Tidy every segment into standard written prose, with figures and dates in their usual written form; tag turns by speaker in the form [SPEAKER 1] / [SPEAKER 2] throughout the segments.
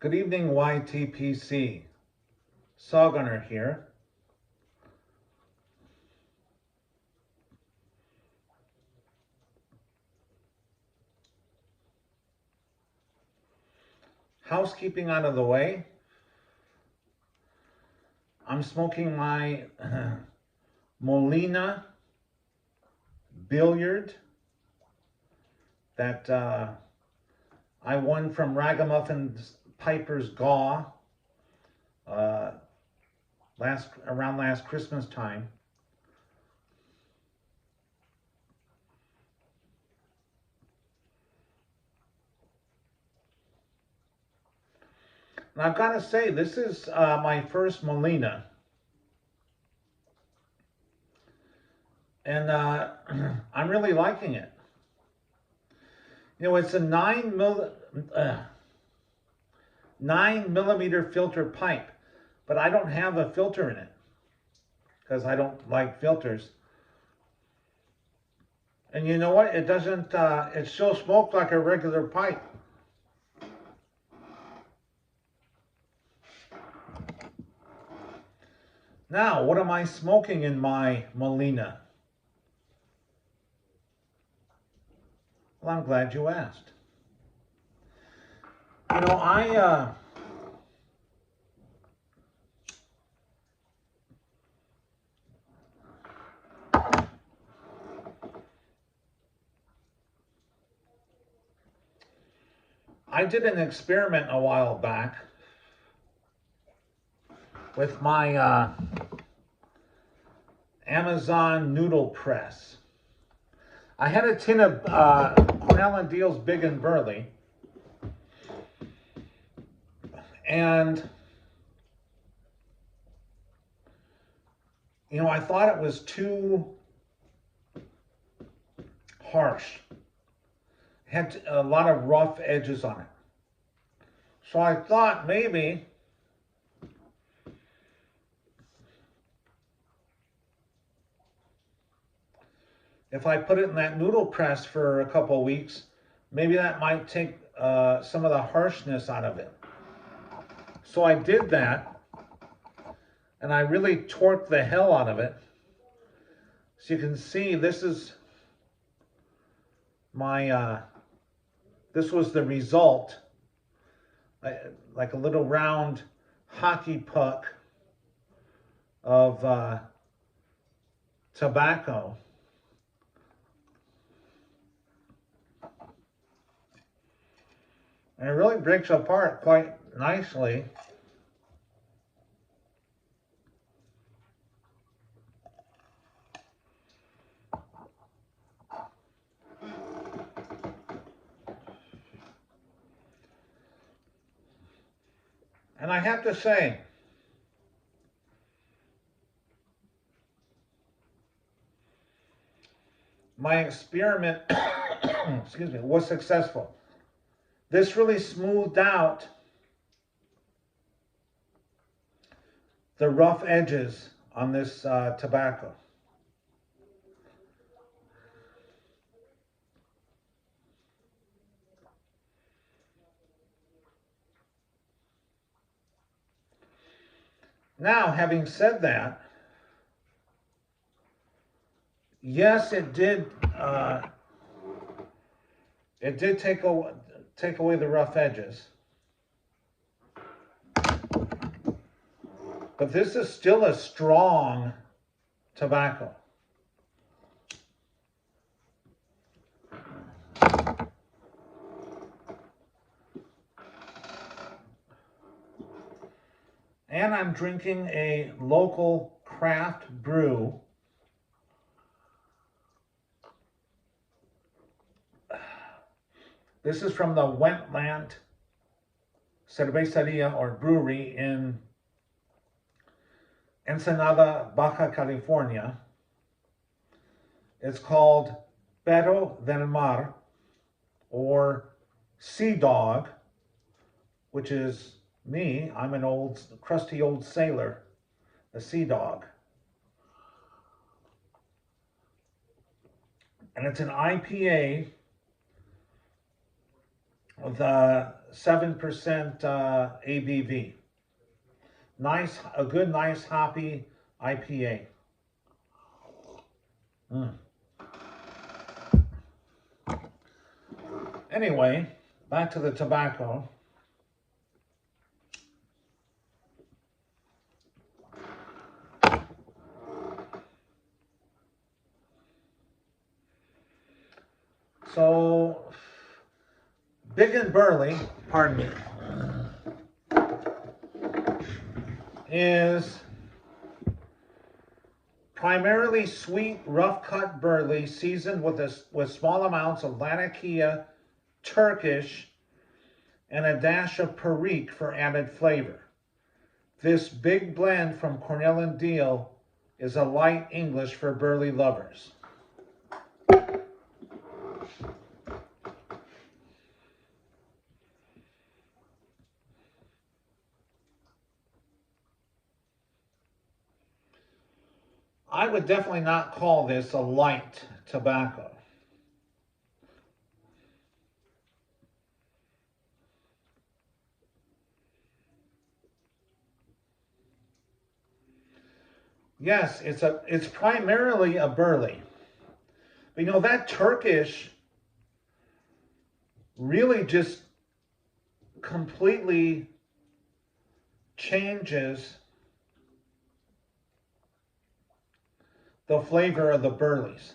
[SPEAKER 1] Good evening, YTPC. Sawgunner here. Housekeeping out of the way. I'm smoking my Molina billiard that I won from Ragamuffin Piper's Gaw around last Christmas time. And I've got to say, this is my first Molina. And I'm really liking it. You know, it's a 9 millimeter filter pipe, but I don't have a filter in it because I don't like filters. And you know what? It doesn't, it still smokes like a regular pipe. Now, what am I smoking in my Molina? Well, I'm glad you asked. You know, I did an experiment a while back with my Amazon noodle press. I had a tin of Cornell & Deal's Big N Burley, and you know, I thought it was too harsh. It had a lot of rough edges on it. So I thought maybe if I put it in that noodle press for a couple of weeks, maybe that might take some of the harshness out of it. So I did that, and I really torqued the hell out of it. So you can see this is my, this was the result, like a little round hockey puck of tobacco. And it really breaks apart quite nicely. And I have to say, my experiment, excuse me, was successful. This really smoothed out the rough edges on this tobacco. Now, having said that, yes, it did take away the rough edges. But this is still a strong tobacco. And I'm drinking a local craft brew. This is from the Wetland Cerveceria or brewery in Ensenada, Baja California. It's called Perro del Mar, or Sea Dog, which is me. I'm an old, crusty old sailor, a sea dog. And it's an IPA the 7% ABV. Nice, a good, nice hoppy IPA. Anyway, back to the tobacco. So, Big N Burley, pardon me, is primarily sweet, rough-cut burley seasoned with small amounts of Latakia, Turkish, and a dash of Perique for added flavor. This big blend from Cornell and Deal is a light English for burley lovers. I would definitely not call this a light tobacco. Yes, it's primarily a burley. But you know, that Turkish really just completely changes the flavor of the burleys.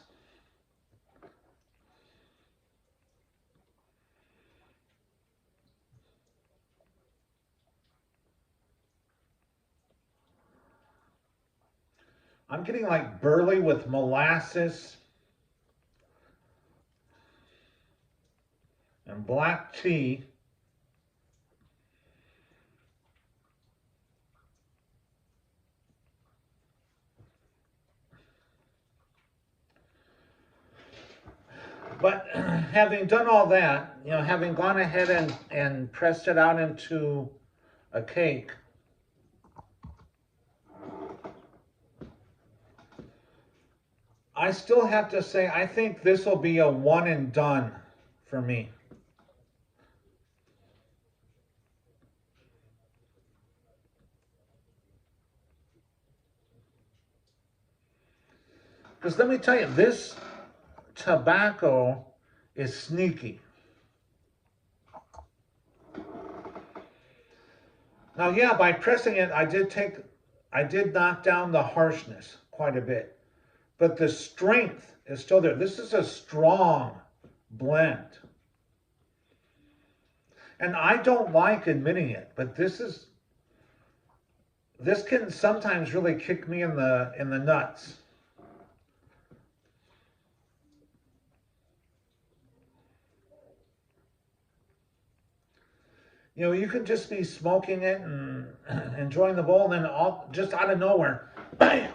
[SPEAKER 1] I'm getting like burley with molasses and black tea. But having done all that, you know, having gone ahead and pressed it out into a cake, I still have to say, I think this will be a one and done for me. Because let me tell you, this tobacco is sneaky. Now, yeah, by pressing it, I did knock down the harshness quite a bit, but the strength is still there. This is a strong blend. And I don't like admitting it, but this can sometimes really kick me in the nuts. You know, you could just be smoking it and enjoying the bowl, and then just out of nowhere, bam!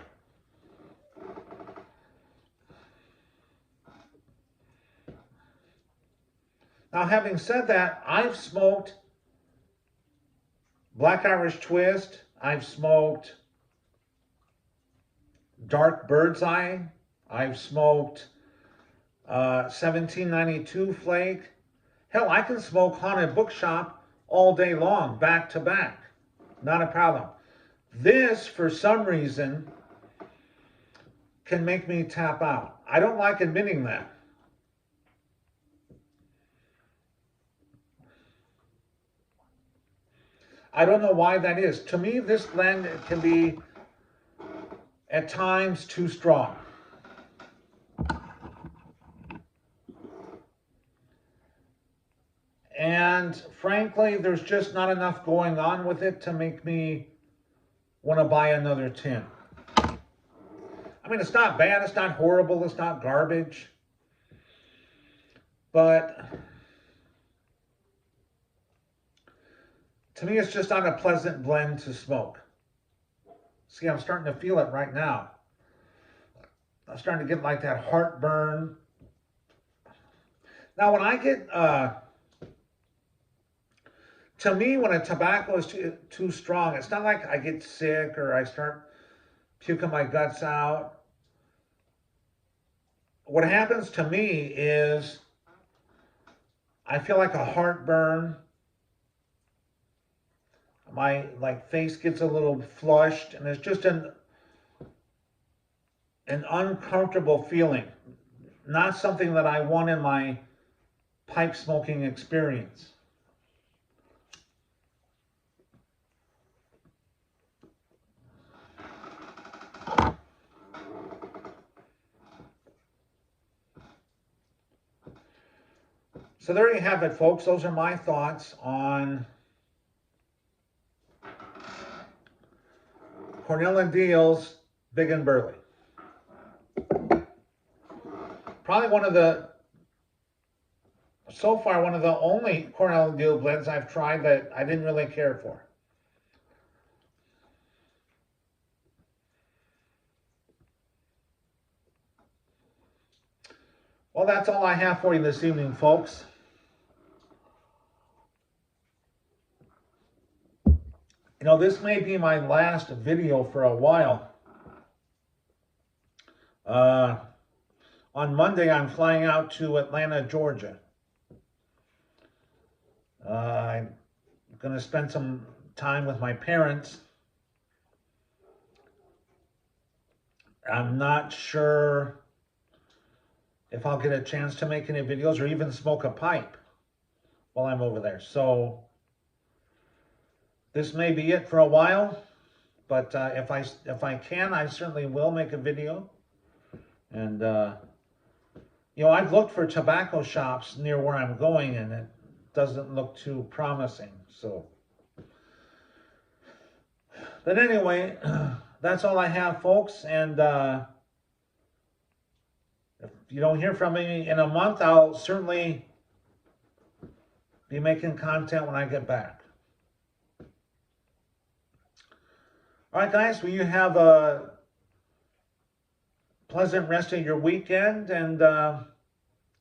[SPEAKER 1] Now, having said that, I've smoked Black Irish Twist, I've smoked Dark Bird's Eye, I've smoked 1792 Flake. Hell, I can smoke Haunted Bookshop all day long, back to back. Not a problem. This, for some reason, can make me tap out. I don't like admitting that. I don't know why that is. To me, this blend can be, at times, too strong. And frankly, there's just not enough going on with it to make me want to buy another tin. I mean, it's not bad, it's not horrible, it's not garbage. But to me, it's just not a pleasant blend to smoke. See, I'm starting to feel it right now. I'm starting to get like that heartburn. Now, when I get, to me, when a tobacco is too strong, it's not like I get sick or I start puking my guts out. What happens to me is I feel like a heartburn. My face gets a little flushed, and it's just an uncomfortable feeling. Not something that I want in my pipe smoking experience. So there you have it, folks. Those are my thoughts on Cornell and Deal's Big N Burley. Probably so far, one of the only Cornell and Deal blends I've tried that I didn't really care for. Well, that's all I have for you this evening, folks. You know, this may be my last video for a while. On Monday, I'm flying out to Atlanta, Georgia. I'm going to spend some time with my parents. I'm not sure if I'll get a chance to make any videos or even smoke a pipe while I'm over there. So this may be it for a while, but if I can, I certainly will make a video. And you know, I've looked for tobacco shops near where I'm going, and it doesn't look too promising. So, but anyway, that's all I have, folks. And if you don't hear from me in a month, I'll certainly be making content when I get back. All right, guys, well, you have a pleasant rest of your weekend, and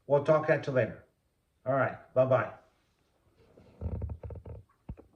[SPEAKER 1] we'll talk at you later. All right, bye-bye.